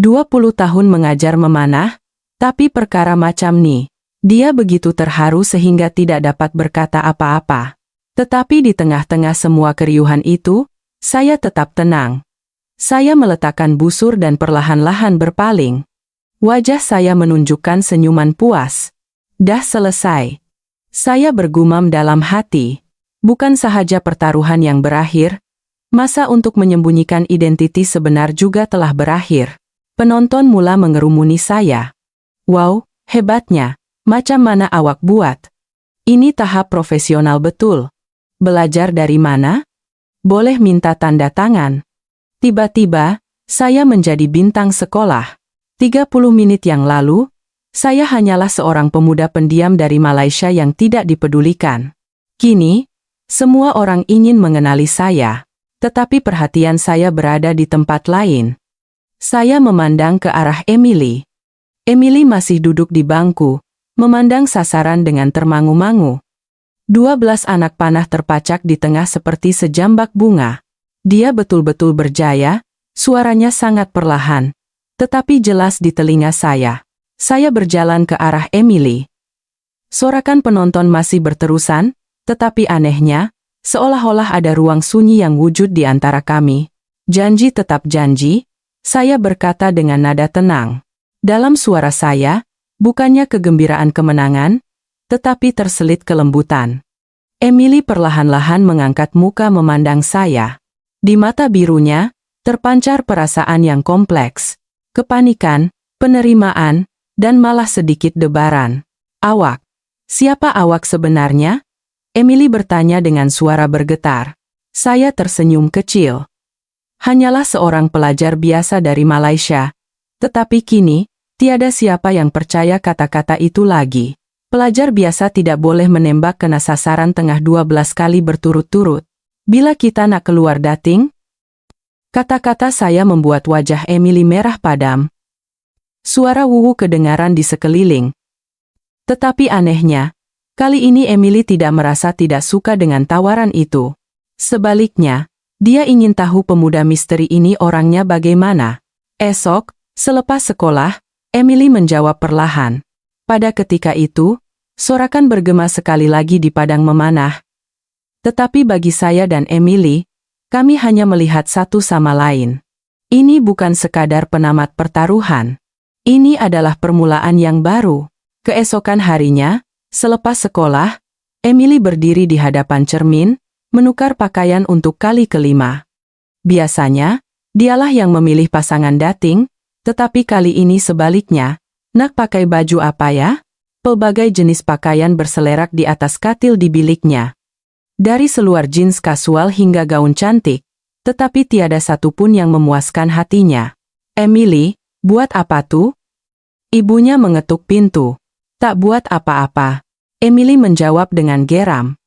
20 tahun mengajar memanah, tapi perkara macam ni. Dia begitu terharu sehingga tidak dapat berkata apa-apa. Tetapi di tengah-tengah semua keriuhan itu, saya tetap tenang. Saya meletakkan busur dan perlahan-lahan berpaling. Wajah saya menunjukkan senyuman puas. Dah selesai. Saya bergumam dalam hati. Bukan sahaja pertaruhan yang berakhir, masa untuk menyembunyikan identiti sebenar juga telah berakhir. Penonton mula mengerumuni saya. Wow, hebatnya. Macam mana awak buat? Ini tahap profesional betul. Belajar dari mana? Boleh minta tanda tangan. Tiba-tiba, saya menjadi bintang sekolah. 30 menit yang lalu, saya hanyalah seorang pemuda pendiam dari Malaysia yang tidak dipedulikan. Kini, semua orang ingin mengenali saya, tetapi perhatian saya berada di tempat lain. Saya memandang ke arah Emily. Emily masih duduk di bangku, memandang sasaran dengan termangu-mangu. 12 anak panah terpacak di tengah seperti sejambak bunga. Dia betul-betul berjaya, suaranya sangat perlahan, tetapi jelas di telinga saya. Saya berjalan ke arah Emily. Sorakan penonton masih berterusan, tetapi anehnya, seolah-olah ada ruang sunyi yang wujud di antara kami. Janji tetap janji, saya berkata dengan nada tenang. Dalam suara saya, bukannya kegembiraan kemenangan, tetapi terselit kelembutan. Emily perlahan-lahan mengangkat muka memandang saya. Di mata birunya, terpancar perasaan yang kompleks. Kepanikan, penerimaan, dan malah sedikit debaran. Awak. Siapa awak sebenarnya? Emily bertanya dengan suara bergetar. Saya tersenyum kecil. Hanyalah seorang pelajar biasa dari Malaysia. Tetapi kini, tiada siapa yang percaya kata-kata itu lagi. Pelajar biasa tidak boleh menembak kena sasaran tengah 12 kali berturut-turut. Bila kita nak keluar dating? Kata-kata saya membuat wajah Emily merah padam. Suara wuwu kedengaran di sekeliling. Tetapi anehnya, kali ini Emily tidak merasa tidak suka dengan tawaran itu. Sebaliknya, dia ingin tahu pemuda misteri ini orangnya bagaimana. Esok, selepas sekolah, Emily menjawab perlahan. Pada ketika itu, sorakan bergema sekali lagi di padang memanah. Tetapi bagi saya dan Emily, kami hanya melihat satu sama lain. Ini bukan sekadar penamat pertaruhan. Ini adalah permulaan yang baru. Keesokan harinya, selepas sekolah, Emily berdiri di hadapan cermin, menukar pakaian untuk kali kelima. Biasanya, dialah yang memilih pasangan dating, tetapi kali ini sebaliknya. Nak pakai baju apa ya? Pelbagai jenis pakaian berselerak di atas katil di biliknya. Dari seluar jeans kasual hingga gaun cantik, tetapi tiada satupun yang memuaskan hatinya. Emily, buat apa tuh? Ibunya mengetuk pintu. Tak buat apa-apa. Emily menjawab dengan geram.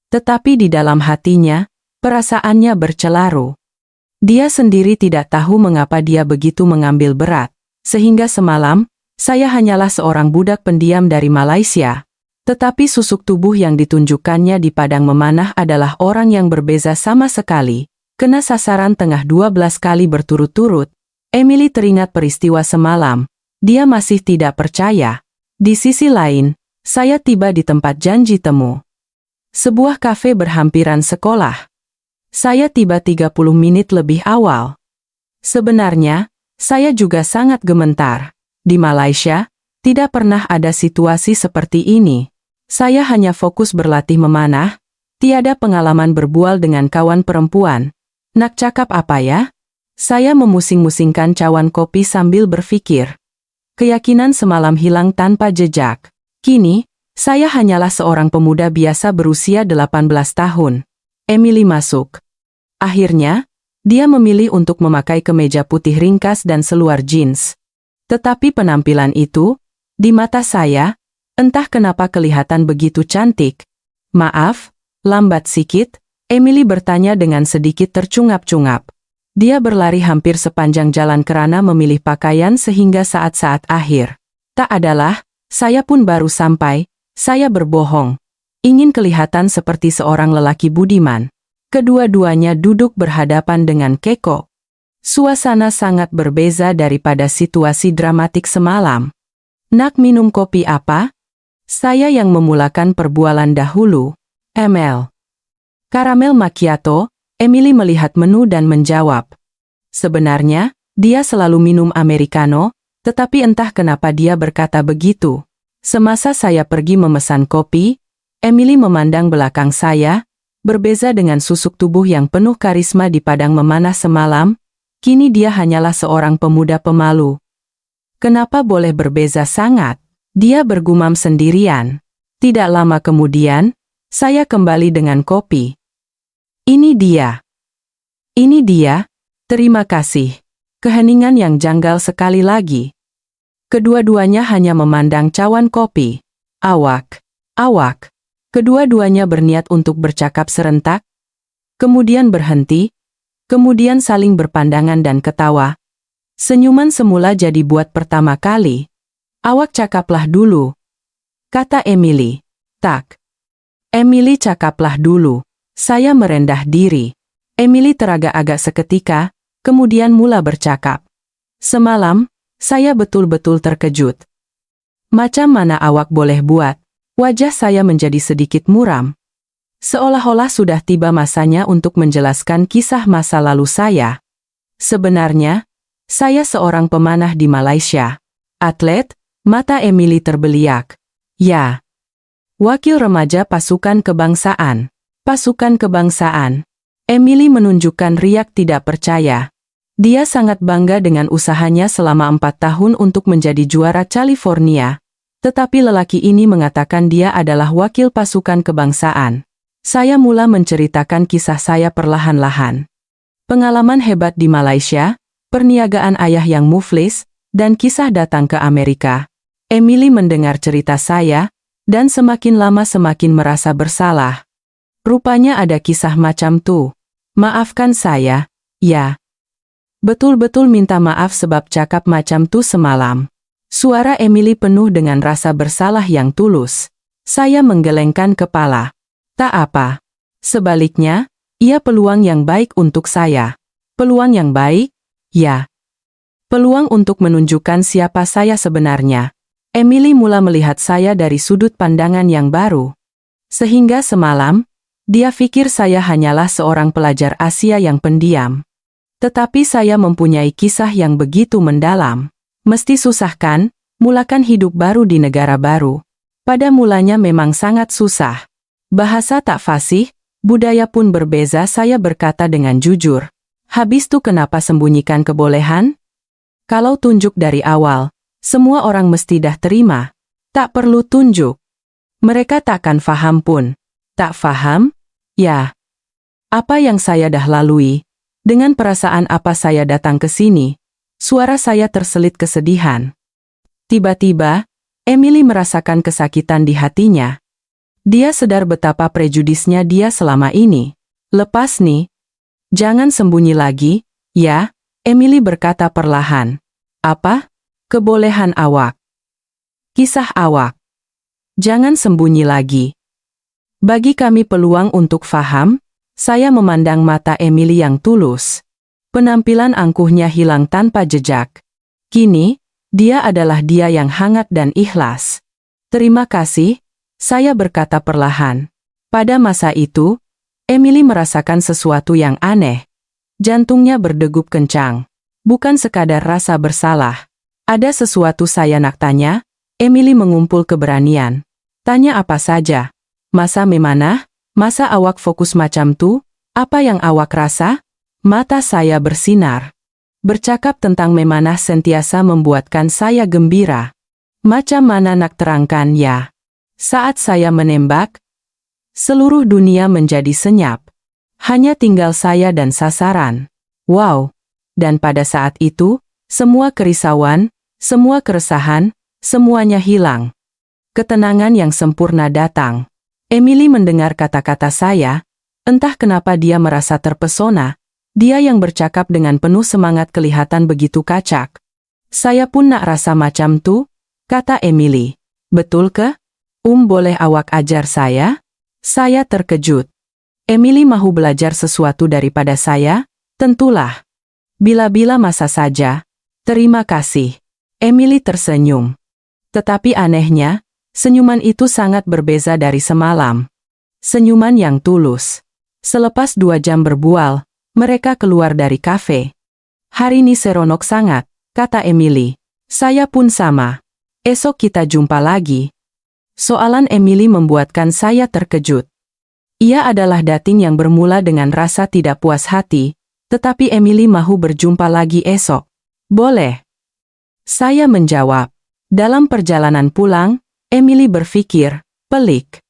Tetapi di dalam hatinya, perasaannya bercelaru. Dia sendiri tidak tahu mengapa dia begitu mengambil berat, sehingga semalam, saya hanyalah seorang budak pendiam dari Malaysia. Tetapi susuk tubuh yang ditunjukkannya di padang memanah adalah orang yang berbeza sama sekali. Kena sasaran tengah 12 kali berturut-turut. Emily teringat peristiwa semalam. Dia masih tidak percaya. Di sisi lain, saya tiba di tempat janji temu. Sebuah kafe berhampiran sekolah. Saya tiba 30 menit lebih awal. Sebenarnya, saya juga sangat gemetar. Di Malaysia, tidak pernah ada situasi seperti ini. Saya hanya fokus berlatih memanah, tiada pengalaman berbual dengan kawan perempuan. Nak cakap apa ya? Saya memusing-musingkan cawan kopi sambil berpikir. Keyakinan semalam hilang tanpa jejak. Kini, saya hanyalah seorang pemuda biasa berusia 18 tahun. Emily masuk. Akhirnya, dia memilih untuk memakai kemeja putih ringkas dan seluar jeans. Tetapi penampilan itu, Di mata saya, entah kenapa kelihatan begitu cantik. Maaf, lambat sikit, Emily bertanya dengan sedikit tercungap-cungap. Dia berlari hampir sepanjang jalan kerana memilih pakaian sehingga saat-saat akhir. Tak adalah, saya pun baru sampai, saya berbohong. Ingin kelihatan seperti seorang lelaki budiman. Kedua-duanya duduk berhadapan dengan Keiko. Suasana sangat berbeza daripada situasi dramatik semalam. Nak minum kopi apa? Saya yang memulakan perbualan dahulu. ML. Karamel macchiato. Emily melihat menu dan menjawab. Sebenarnya, dia selalu minum americano, tetapi entah kenapa dia berkata begitu. Semasa saya pergi memesan kopi, Emily memandang belakang saya, berbeza dengan susuk tubuh yang penuh karisma di padang memanah semalam, kini dia hanyalah seorang pemuda pemalu. Kenapa boleh berbeza sangat? Dia bergumam sendirian. Tidak lama kemudian, saya kembali dengan kopi. Ini dia. Ini dia. Terima kasih. Keheningan yang janggal sekali lagi. Kedua-duanya hanya memandang cawan kopi. Awak. Awak. Kedua-duanya berniat untuk bercakap serentak, kemudian berhenti, kemudian saling berpandangan dan ketawa. Senyuman semula jadi buat pertama kali. Awak cakaplah dulu, kata Emily. Tak. Emily cakaplah dulu. Saya merendah diri. Emily teragak-agak seketika, kemudian mula bercakap. Semalam, saya betul-betul terkejut. Macam mana awak boleh buat? Wajah saya menjadi sedikit muram. Seolah-olah sudah tiba masanya untuk menjelaskan kisah masa lalu saya. Sebenarnya, saya seorang pemanah di Malaysia. Atlet, mata Emily terbeliak. Ya. Wakil remaja pasukan kebangsaan. Pasukan kebangsaan. Emily menunjukkan riak tidak percaya. Dia sangat bangga dengan usahanya selama 4 tahun untuk menjadi juara California. Tetapi lelaki ini mengatakan dia adalah wakil pasukan kebangsaan. Saya mula menceritakan kisah saya perlahan-lahan. Pengalaman hebat di Malaysia, perniagaan ayah yang muflis, dan kisah datang ke Amerika. Emily mendengar cerita saya, dan semakin lama semakin merasa bersalah. Rupanya ada kisah macam tuh. Maafkan saya, ya. Betul-betul minta maaf sebab cakap macam tuh semalam. Suara Emily penuh dengan rasa bersalah yang tulus. Saya menggelengkan kepala. Tak apa. Sebaliknya, ia peluang yang baik untuk saya. Peluang yang baik? Ya. Peluang untuk menunjukkan siapa saya sebenarnya. Emily mula melihat saya dari sudut pandangan yang baru. Sehingga semalam, dia pikir saya hanyalah seorang pelajar Asia yang pendiam. Tetapi saya mempunyai kisah yang begitu mendalam. Mesti susah kan, mulakan hidup baru di negara baru. Pada mulanya memang sangat susah. Bahasa tak fasih, budaya pun berbeza, saya berkata dengan jujur. Habis tuh kenapa sembunyikan kebolehan? Kalau tunjuk dari awal, semua orang mesti dah terima. Tak perlu tunjuk. Mereka takkan faham pun. Tak faham? Ya. Apa yang saya dah lalui? Dengan perasaan apa saya datang ke sini? Suara saya terselit kesedihan. Tiba-tiba, Emily merasakan kesakitan di hatinya. Dia sadar betapa prejudisnya dia selama ini. Lepas nih. Jangan sembunyi lagi, ya, Emily berkata perlahan. Apa? Kebolehan awak. Kisah awak. Jangan sembunyi lagi. Bagi kami peluang untuk faham, saya memandang mata Emily yang tulus. Penampilan angkuhnya hilang tanpa jejak. Kini, dia adalah dia yang hangat dan ikhlas. Terima kasih, saya berkata perlahan. Pada masa itu, Emily merasakan sesuatu yang aneh. Jantungnya berdegup kencang. Bukan sekadar rasa bersalah. Ada sesuatu saya nak tanya, Emily mengumpul keberanian. Tanya apa saja. Masa memanah? Masa awak fokus macam tuh? Apa yang awak rasa? Mata saya bersinar. Bercakap tentang memanah sentiasa membuatkan saya gembira. Macam mana nak terangkan ya? Saat saya menembak, seluruh dunia menjadi senyap. Hanya tinggal saya dan sasaran. Wow! Dan pada saat itu, semua kerisauan, semua keresahan, Semuanya hilang. Ketenangan yang sempurna datang. Emily mendengar kata-kata saya, entah kenapa dia merasa terpesona. Dia yang bercakap dengan penuh semangat kelihatan begitu kacak. Saya pun nak rasa macam tu, kata Emily. Betul ke? Boleh awak ajar saya? Saya terkejut. Emily mahu belajar sesuatu daripada saya? Tentulah. Bila-bila masa saja. Terima kasih. Emily tersenyum. Tetapi anehnya, senyuman itu sangat berbeza dari semalam. Senyuman yang tulus. Selepas 2 jam berbual, mereka keluar dari kafe. Hari ini seronok sangat, kata Emily. Saya pun sama. Esok kita jumpa lagi. Soalan Emily membuatkan saya terkejut. Ia adalah dating yang bermula dengan rasa tidak puas hati, tetapi Emily mahu berjumpa lagi esok. Boleh. Saya menjawab. Dalam perjalanan pulang, Emily berpikir, pelik.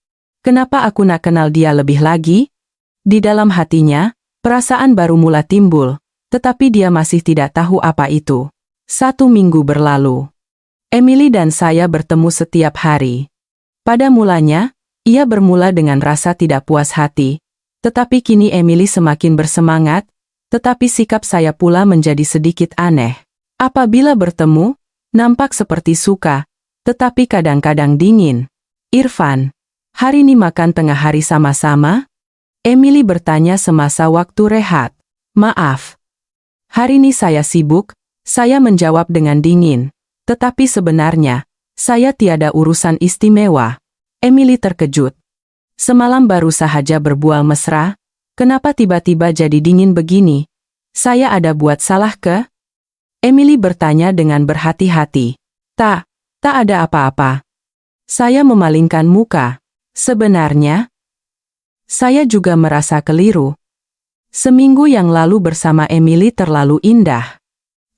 Kenapa aku nak kenal dia lebih lagi? Di dalam hatinya, perasaan baru mula timbul, tetapi dia masih tidak tahu apa itu. 1 minggu berlalu. Emily dan saya bertemu setiap hari. Pada mulanya, ia bermula dengan rasa tidak puas hati, tetapi kini Emily semakin bersemangat, tetapi sikap saya pula menjadi sedikit aneh. Apabila bertemu, nampak seperti suka, tetapi kadang-kadang dingin. Irfan, hari ini makan tengah hari sama-sama? Emily bertanya semasa waktu rehat. Maaf. Hari ini saya sibuk, saya menjawab dengan dingin. Tetapi sebenarnya, saya tiada urusan istimewa. Emily terkejut. Semalam baru sahaja berbual mesra, kenapa tiba-tiba jadi dingin begini? Saya ada buat salah ke? Emily bertanya dengan berhati-hati. Tak ada apa-apa. Saya memalingkan muka. Sebenarnya, saya juga merasa keliru. Seminggu yang lalu bersama Emily terlalu indah.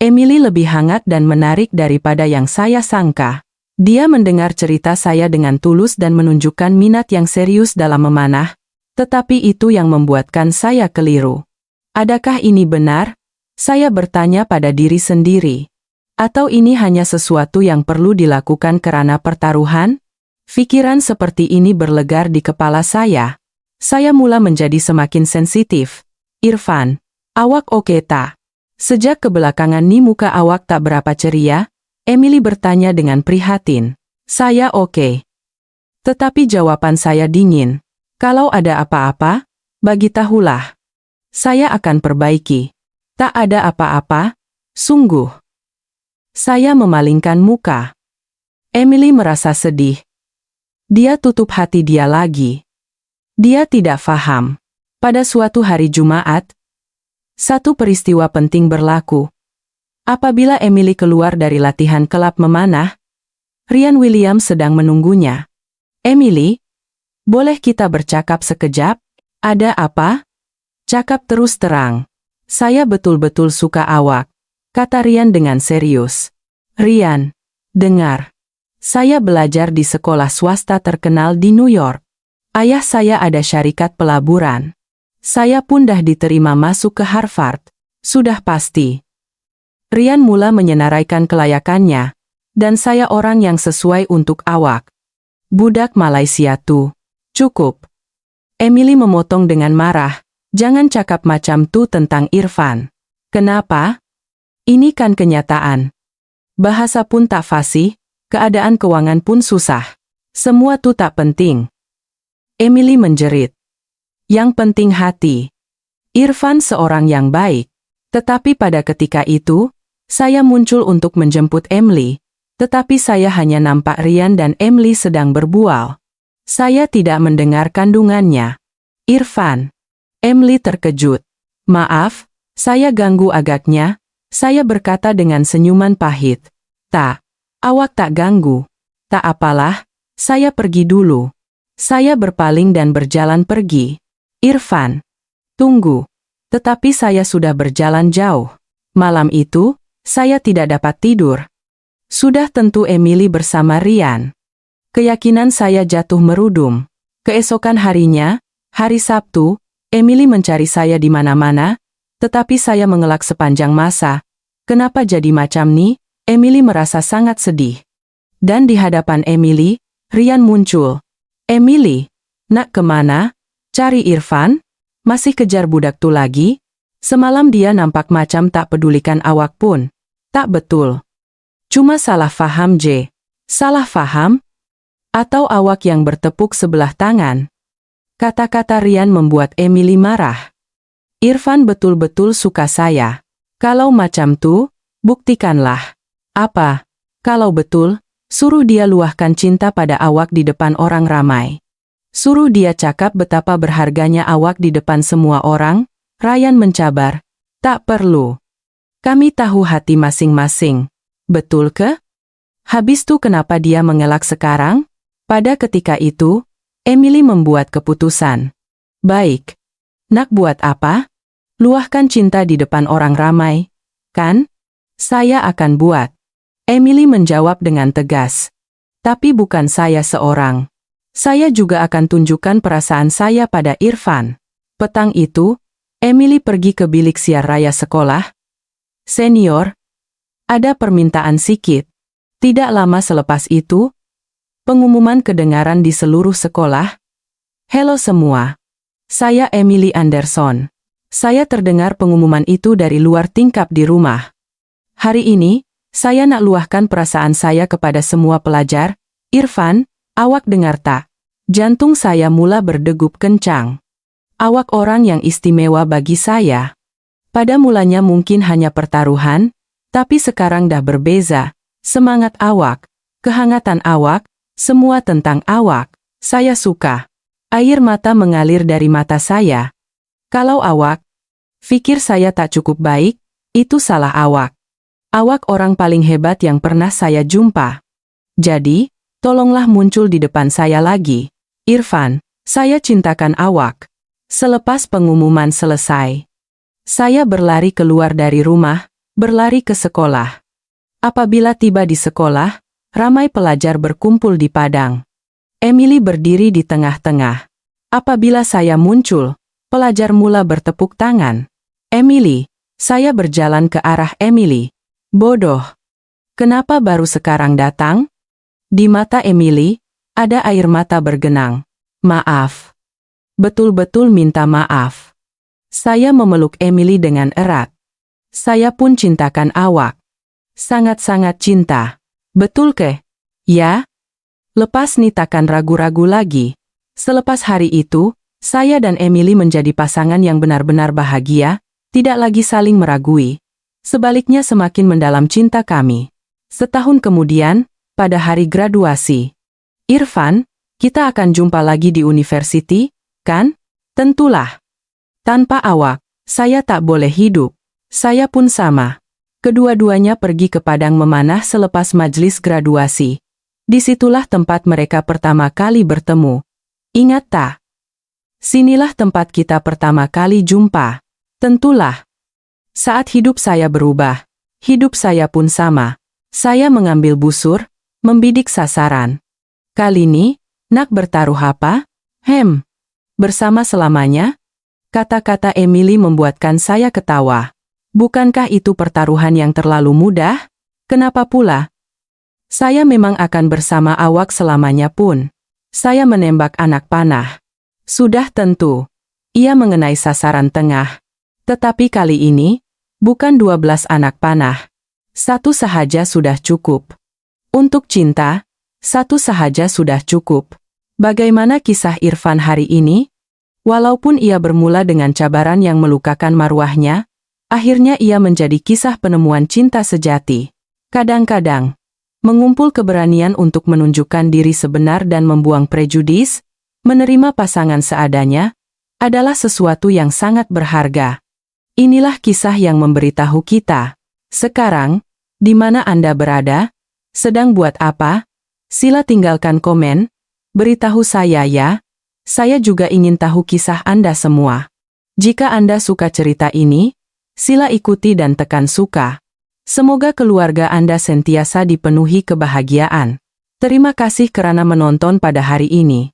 Emily lebih hangat dan menarik daripada yang saya sangka. Dia mendengar cerita saya dengan tulus dan menunjukkan minat yang serius dalam memanah, tetapi itu yang membuatkan saya keliru. Adakah ini benar? Saya bertanya pada diri sendiri. Atau ini hanya sesuatu yang perlu dilakukan karena pertaruhan? Pikiran seperti ini berlegar di kepala saya. Saya mula menjadi semakin sensitif. Irfan, awak oke tak? Sejak kebelakangan ni muka awak tak berapa ceria, Emily bertanya dengan prihatin. Saya oke. Tetapi jawaban saya dingin. Kalau ada apa-apa, bagi tahulah. Saya akan perbaiki. Tak ada apa-apa, sungguh. Saya memalingkan muka. Emily merasa sedih. Dia tutup hati dia lagi. Dia tidak faham. Pada suatu hari Jumat, satu peristiwa penting berlaku. Apabila Emily keluar dari latihan kelab memanah, Ryan Williams sedang menunggunya. Emily, boleh kita bercakap sekejap? Ada apa? Cakap terus terang. Saya betul-betul suka awak, kata Ryan dengan serius. Ryan, dengar. Saya belajar di sekolah swasta terkenal di New York. Ayah saya ada syarikat pelaburan. Saya pun dah diterima masuk ke Harvard. Sudah pasti. Ryan mula menyenaraikan kelayakannya, dan saya orang yang sesuai untuk awak. Budak Malaysia tu. Cukup. Emily memotong dengan marah, jangan cakap macam tu tentang Irfan. Kenapa? Ini kan kenyataan. Bahasa pun tak fasih, keadaan keuangan pun susah. Semua tu tak penting. Emily menjerit. Yang penting hati. Irfan seorang yang baik. Tetapi pada ketika itu, saya muncul untuk menjemput Emily, tetapi saya hanya nampak Ryan dan Emily sedang berbual. Saya tidak mendengar kandungannya. Irfan. Emily terkejut. Maaf, saya ganggu agaknya, saya berkata dengan senyuman pahit. Tak, awak tak ganggu. Tak apalah, saya pergi dulu. Saya berpaling dan berjalan pergi. Irfan. Tunggu. Tetapi saya sudah berjalan jauh. Malam itu, saya tidak dapat tidur. Sudah tentu Emily bersama Ryan. Keyakinan saya jatuh merudum. Keesokan harinya, hari Sabtu, Emily mencari saya di mana-mana, tetapi saya mengelak sepanjang masa. Kenapa jadi macam ni? Emily merasa sangat sedih. Dan di hadapan Emily, Ryan muncul. "Emily, nak kemana? Cari Irfan? Masih kejar budak tu lagi? Semalam dia nampak macam tak pedulikan awak pun." "Tak betul. Cuma salah faham, J." "Salah faham? Atau awak yang bertepuk sebelah tangan?" Kata-kata Ryan membuat Emily marah. "Irfan betul-betul suka saya. Kalau macam tu, buktikanlah." "Apa? Kalau betul, suruh dia luahkan cinta pada awak di depan orang ramai. Suruh dia cakap betapa berharganya awak di depan semua orang." Ryan mencabar. "Tak perlu. Kami tahu hati masing-masing. Betul ke? Habis tu kenapa dia mengelak sekarang?" Pada ketika itu, Emily membuat keputusan. "Baik. Nak buat apa? Luahkan cinta di depan orang ramai, kan? Saya akan buat." Emily menjawab dengan tegas. "Tapi bukan saya seorang. Saya juga akan tunjukkan perasaan saya pada Irfan." Petang itu, Emily pergi ke bilik siar raya sekolah. "Senior, ada permintaan sikit." Tidak lama selepas itu, pengumuman kedengaran di seluruh sekolah. "Halo semua. Saya Emily Anderson. Saya terdengar pengumuman itu dari luar tingkap di rumah. Hari ini, saya nak luahkan perasaan saya kepada semua pelajar. Irfan, awak dengar tak? Jantung saya mula berdegup kencang. Awak orang yang istimewa bagi saya. Pada mulanya mungkin hanya pertaruhan, tapi sekarang dah berbeza. Semangat awak, kehangatan awak, semua tentang awak. Saya suka." Air mata mengalir dari mata saya. "Kalau awak pikir saya tak cukup baik, itu salah awak. Awak orang paling hebat yang pernah saya jumpa. Jadi, tolonglah muncul di depan saya lagi. Irfan, saya cintakan awak." Selepas pengumuman selesai, saya berlari keluar dari rumah, berlari ke sekolah. Apabila tiba di sekolah, ramai pelajar berkumpul di padang. Emily berdiri di tengah-tengah. Apabila saya muncul, pelajar mula bertepuk tangan. "Emily." Saya berjalan ke arah Emily. "Bodoh. Kenapa baru sekarang datang?" Di mata Emily, ada air mata bergenang. "Maaf. Betul-betul minta maaf." Saya memeluk Emily dengan erat. "Saya pun cintakan awak. Sangat-sangat cinta. Betul ke?" "Ya." "Lepas ni takkan ragu-ragu lagi." Selepas hari itu, saya dan Emily menjadi pasangan yang benar-benar bahagia, tidak lagi saling meragui. Sebaliknya semakin mendalam cinta kami. Setahun kemudian, pada hari graduasi. "Irfan, kita akan jumpa lagi di university, kan?" "Tentulah. Tanpa awak, saya tak boleh hidup." "Saya pun sama." Kedua-duanya pergi ke padang memanah selepas majelis graduasi. Disitulah tempat mereka pertama kali bertemu. "Ingat tak? Sinilah tempat kita pertama kali jumpa." "Tentulah." Saat hidup saya berubah, hidup saya pun sama. Saya mengambil busur, membidik sasaran. "Kali ini, nak bertaruh apa?" Bersama selamanya?" Kata-kata Emily membuatkan saya ketawa. "Bukankah itu pertaruhan yang terlalu mudah? Kenapa pula? Saya memang akan bersama awak selamanya pun." Saya menembak anak panah. Sudah tentu. Ia mengenai sasaran tengah. Tetapi kali ini, bukan 12 anak panah. Satu sahaja sudah cukup. Untuk cinta, satu sahaja sudah cukup. Bagaimana kisah Irfan hari ini? Walaupun ia bermula dengan cabaran yang melukakan marwahnya, akhirnya ia menjadi kisah penemuan cinta sejati. Kadang-kadang, mengumpul keberanian untuk menunjukkan diri sebenar dan membuang prejudis, menerima pasangan seadanya, adalah sesuatu yang sangat berharga. Inilah kisah yang memberitahu kita. Sekarang, di mana Anda berada? Sedang buat apa? Sila tinggalkan komen, beritahu saya ya. Saya juga ingin tahu kisah Anda semua. Jika Anda suka cerita ini, sila ikuti dan tekan suka. Semoga keluarga Anda sentiasa dipenuhi kebahagiaan. Terima kasih kerana menonton pada hari ini.